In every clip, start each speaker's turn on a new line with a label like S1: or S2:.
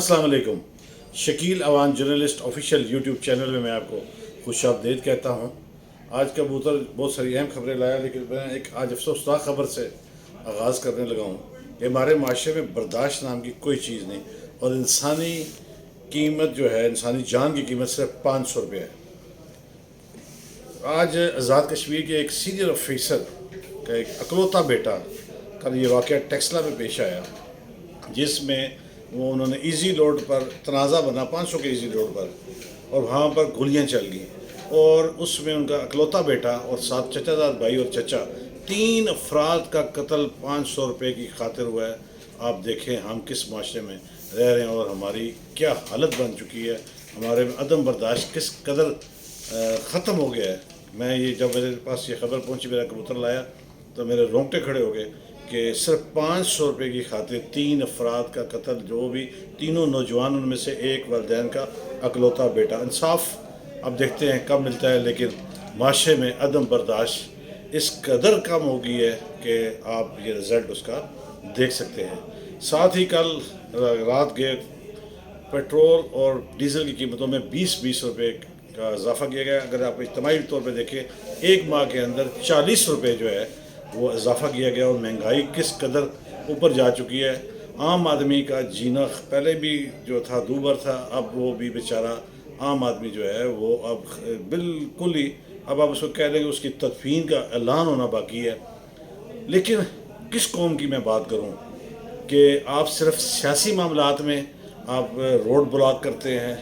S1: अस्सलाम वालेकुम। Shakeel Awan journalist official YouTube channel में मैं आपको खुश आमदीद कहता हूँ। आज कबूतर बहुत सारी अहम खबरें लाया, लेकिन मैं एक आज अफसोसनाक खबर से आगाज़ करने लगा हूँ कि हमारे माशरे में बर्दाश्त नाम की कोई चीज़ नहीं, और इंसानी कीमत जो है, इंसानी जान की कीमत सिर्फ 500 रुपये है। आज आज़ाद कश्मीर के एक सीनियर ऑफिसर का एक अकलौता बेटा कल ये वाक़या टेक्सला में पेश आया, जिसमें वो उन्होंने इजी लोड पर तनाज़ा बना 500 के इजी लोड पर, और वहाँ पर गोलियाँ चल गई, और उसमें उनका अकलौता बेटा और साथ चचाजाद भाई और चचा 3 अफराद का कत्ल 500 रुपये की खातिर हुआ है। आप देखें हम किस माशरे में रह रहे हैं और हमारी क्या हालत बन चुकी है, हमारे में अदम बर्दाश्त किस कदर ख़त्म हो गया है। मैं ये जब मेरे पास ये खबर पहुंची, मेरा कबूतर लाया तो मेरे रोंगटे खड़े हो गए कि सिर्फ 500 रुपये की खातिर 3 अफराद का कत्ल, जो भी तीनों नौजवान उनमें से एक वालिदैन का अकलौता बेटा। इंसाफ अब देखते हैं कब मिलता है, लेकिन माशरे में अदम बर्दाश्त इस कदर कम हो गई है कि आप ये रिज़ल्ट उसका देख सकते हैं। साथ ही कल रात के पेट्रोल और डीज़ल की कीमतों में 20-20 रुपये का इजाफा किया गया। अगर आप इज्तिमाई तौर पर देखें, एक माह के अंदर 40 रुपये जो है वो इजाफा किया गया, और महंगाई किस कदर ऊपर जा चुकी है। आम आदमी का जीना पहले भी जो था दूभर था, अब वो भी बेचारा आम आदमी जो है वो अब बिल्कुल ही, अब आप उसको कह देंगे उसकी तदफीन का ऐलान होना बाकी है। लेकिन किस कौम की मैं बात करूं कि आप सिर्फ सियासी मामलात में आप रोड ब्लॉक करते हैं।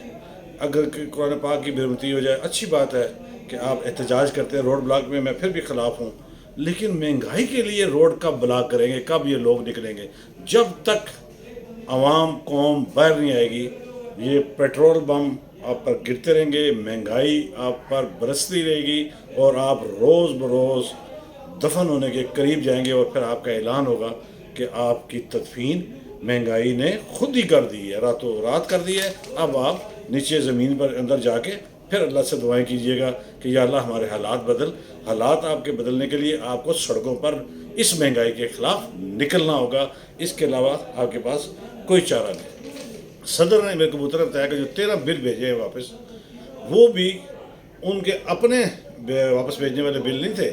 S1: अगर कुरान पाक की बेरुमती हो जाए, अच्छी बात है कि आप एहतजाज करते हैं, रोड ब्लॉक में मैं फिर भी ख़िलाफ़ हूँ, लेकिन महंगाई के लिए रोड कब ब्लॉक करेंगे, कब ये लोग निकलेंगे? जब तक आवाम कौम बाहर नहीं आएगी, ये पेट्रोल बम आप पर गिरते रहेंगे, महंगाई आप पर बरसती रहेगी, और आप रोज़ बरोज़ दफन होने के करीब जाएंगे, और फिर आपका ऐलान होगा कि आपकी तदफीन महंगाई ने खुद ही कर दी है, रातों रात कर दी है। अब आप नीचे ज़मीन पर अंदर जाके फिर अल्लाह से दुआएं कीजिएगा कि या अल्लाह हमारे हालात बदल। हालात आपके बदलने के लिए आपको सड़कों पर इस महंगाई के ख़िलाफ़ निकलना होगा, इसके अलावा आपके पास कोई चारा नहीं। सदर ने मेरे कबूतर बताया कि जो 13 बिल भेजे हैं वापस, वो भी उनके अपने वापस भेजने वाले बिल नहीं थे,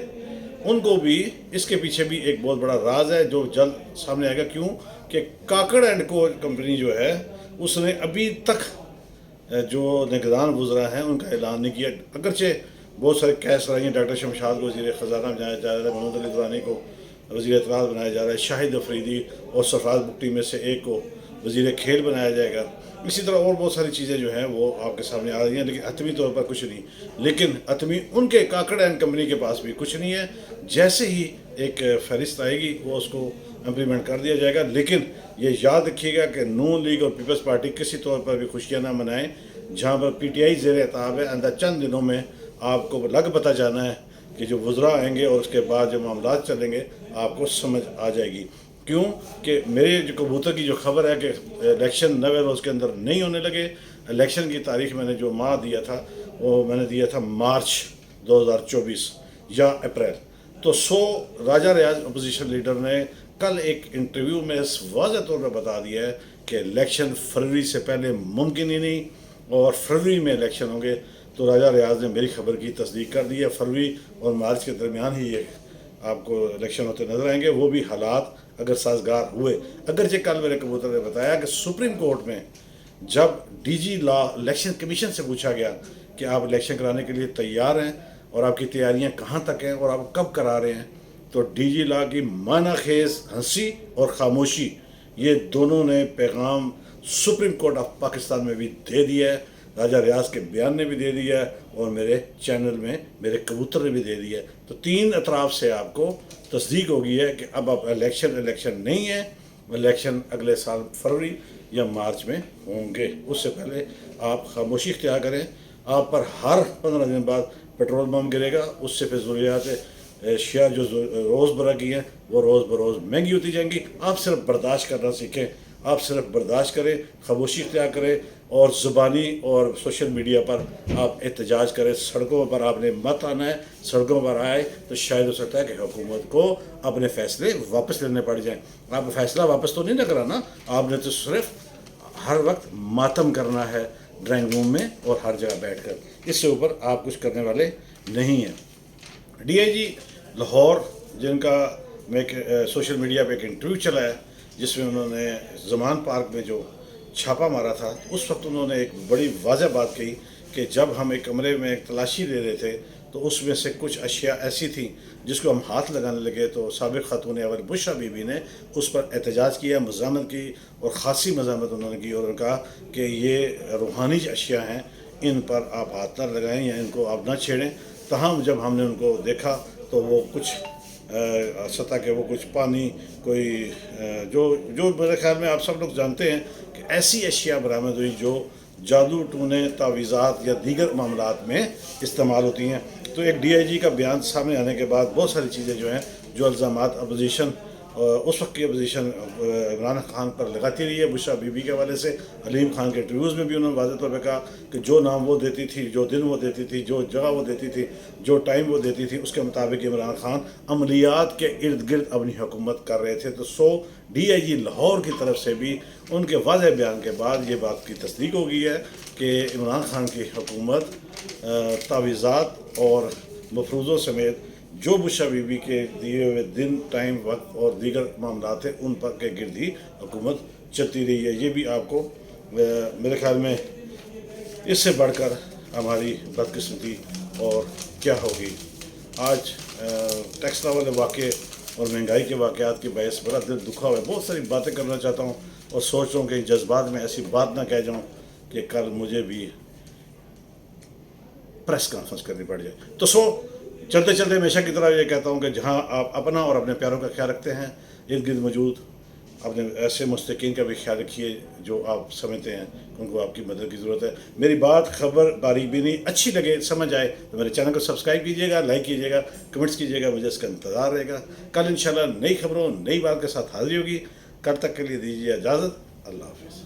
S1: उनको भी इसके पीछे भी एक बहुत बड़ा राज है जो जल्द सामने आएगा। क्यों कि काकड़ एंड को कंपनी जो है उसने अभी तक जो निगरान वज़रा हैं उनका ऐलान नहीं किया। अगरचे बहुत सारे कैश रही हैं, डॉक्टर शमशाद को वज़ीर ख़जाना बनाया जा रहा है, मोहम्मद अली दुरानी को वज़ीर इत्तलात बनाया जा रहा है, शाहिद अफरीदी और सरफराज बुट्टी में से एक को वज़ीर खेल बनाया जाएगा। इसी तरह और बहुत सारी चीज़ें जो हैं वो आपके सामने आ रही हैं, लेकिन हतमी तौर पर कुछ नहीं। लेकिन हतमी उनके काकड़ एंड कंपनी के पास भी कुछ नहीं है। जैसे ही एक फहरिस्त आएगी वो उसको इम्प्लीमेंट कर दिया जाएगा। लेकिन ये याद रखिएगा कि नून लीग और पीपल्स पार्टी किसी तौर पर भी खुशियाँ ना मनाएं। जहाँ पर PTI ज़ेर एताब है, आइंदा चंद दिनों में आपको लग पता जाना है कि जो वज़रा आएंगे और उसके बाद जो मामलात चलेंगे आपको समझ आ जाएगी। क्यों कि मेरे जो कबूतर की जो खबर है कि इलेक्शन 9 रोज़ के अंदर नहीं होने लगे। इलेक्शन की तारीख मैंने जो माह दिया था वो मैंने दिया था मार्च 2024 या अप्रैल। तो राजा रियाज अपोजिशन लीडर ने कल एक इंटरव्यू में इस वाज़ह तौर पर बता दिया है कि इलेक्शन फरवरी से पहले मुमकिन ही नहीं, और फरवरी में इलेक्शन होंगे। तो राजा रियाज ने मेरी खबर की तस्दीक कर दी है, फरवरी और मार्च के दरमियान ही ये आपको इलेक्शन होते नजर आएंगे, वो भी हालात अगर साजगार हुए। अगरचे कल मेरे कबूतर ने बताया कि सुप्रीम कोर्ट में जब DG लॉ इलेक्शन कमीशन से पूछा गया कि आप इलेक्शन कराने के लिए तैयार हैं और आपकी तैयारियां कहाँ तक हैं और आप कब करा रहे हैं, तो DG लॉ की मानाखेज हंसी और खामोशी, ये दोनों ने पैगाम सुप्रीम कोर्ट ऑफ पाकिस्तान में भी दे दिया है, राजा रियाज के बयान ने भी दे दिया है, और मेरे चैनल में मेरे कबूतर ने भी दे दिया है। तो 3 अतराफ से आपको तस्दीक हो गई है कि अब आप इलेक्शन नहीं है, इलेक्शन अगले साल फरवरी या मार्च में होंगे। उससे पहले आप खामोशी इख्तियार करें। आप पर हर 15 दिन बाद पेट्रोल बम गिरेगा, उससे फिर ज़रूरियात अशिया जो रोज़ बरा की हैं वो रोज़ बरोज़ महंगी होती जाएंगी। आप सिर्फ बर्दाश्त करना सीखें, आप सिर्फ बर्दाश्त करें, खामोशी इख्तियार करें, और ज़ुबानी और सोशल मीडिया पर आप एहतजाज करें। सड़कों पर आपने मत आना है, सड़कों पर आए तो शायद हो सकता है कि हुकूमत को अपने फ़ैसले वापस लेने पड़ जाएं। आप फैसला वापस तो नहीं ना कराना, आपने तो सिर्फ ہر وقت ماتم کرنا ہے ڈرائنگ روم میں اور ہر جگہ بیٹھ کر، اس سے اوپر آپ کچھ کرنے والے نہیں ہیں۔ ڈی آئی جی لاہور، جن کا میں سوشل میڈیا پہ ایک انٹرویو چلا ہے جس میں انہوں نے زمان پارک میں جو چھاپا مارا تھا، اس وقت انہوں نے ایک بڑی واضح بات کہی کہ جب ہم ایک کمرے میں ایک تلاشی لے رہے تھے تو اس میں سے کچھ اشیاء ایسی تھیں جس کو ہم ہاتھ لگانے لگے تو سابق خاتون اول بشرا بی بی نے اس پر احتجاج کیا، مزاحمت کی، اور خاصی مزاحمت انہوں نے کی اور کہا کہ یہ روحانی اشیاء ہیں، ان پر آپ ہاتھ نہ لگائیں یا ان کو آپ نہ چھیڑیں۔ تاہم جب ہم نے ان کو دیکھا تو وہ کچھ سطح کے وہ کچھ پانی کوئی جو میرے خیال میں آپ سب لوگ جانتے ہیں کہ ایسی اشیاء برآمد ہوئی جو جادو ٹونے، تعویذات یا دیگر معاملات میں استعمال ہوتی ہیں۔ تو ایک ڈی آئی جی کا بیان سامنے آنے کے بعد بہت ساری چیزیں جو ہیں، جو الزامات اپوزیشن اس وقت کی اپوزیشن عمران خان پر لگاتی رہی ہے بشرا بی بی کے حوالے سے، حلیم خان کے انٹرویوز میں بھی انہوں نے واضح طور پہ کہا کہ جو نام وہ دیتی تھی، جو دن وہ دیتی تھی، جو جگہ وہ دیتی تھی، جو ٹائم وہ دیتی تھی، اس کے مطابق عمران خان عملیات کے ارد گرد اپنی حکومت کر رہے تھے۔ تو ڈی آئی جی لاہور کی طرف سے بھی ان کے واضح بیان کے بعد یہ بات کی تصدیق ہو گئی ہے کہ عمران خان کی حکومت تعویذات اور مفروضوں سمیت جو بشرا بی بی کے دیے ہوئے دن، ٹائم، وقت اور دیگر معاملات ہیں ان پر کے گرد ہی حکومت چلتی رہی ہے۔ یہ بھی آپ کو میرے خیال میں اس سے بڑھ کر ہماری بدقسمتی اور کیا ہوگی۔ آج ٹیکس لا والے واقعے اور مہنگائی کے واقعات کے باعث بڑا دل دکھا ہوا ہے، بہت ساری باتیں کرنا چاہتا ہوں اور سوچ رہا ہوں کہ جذبات میں ایسی بات نہ کہہ جاؤں کہ کل مجھے بھی پریس کانفرنس کرنی پڑ جائے۔ تو چلتے چلتے ہمیشہ کی طرح یہ کہتا ہوں کہ جہاں آپ اپنا اور اپنے پیاروں کا خیال رکھتے ہیں، ارد گرد موجود اپنے ایسے مستحقین کا بھی خیال رکھیے جو آپ سمجھتے ہیں کہ ان کو آپ کی مدد کی ضرورت ہے۔ میری بات، خبر، باریک بینی اچھی لگے، سمجھ آئے تو میرے چینل کو سبسکرائب کیجیے گا، لائک کیجیے گا، کمنٹس کیجیے گا، مجھے اس کا انتظار رہے گا۔ کل انشاءاللہ نئی خبروں، نئی بات کے ساتھ حاضری ہوگی۔ کل تک کے لیے دیجیے اجازت، اللہ حافظ۔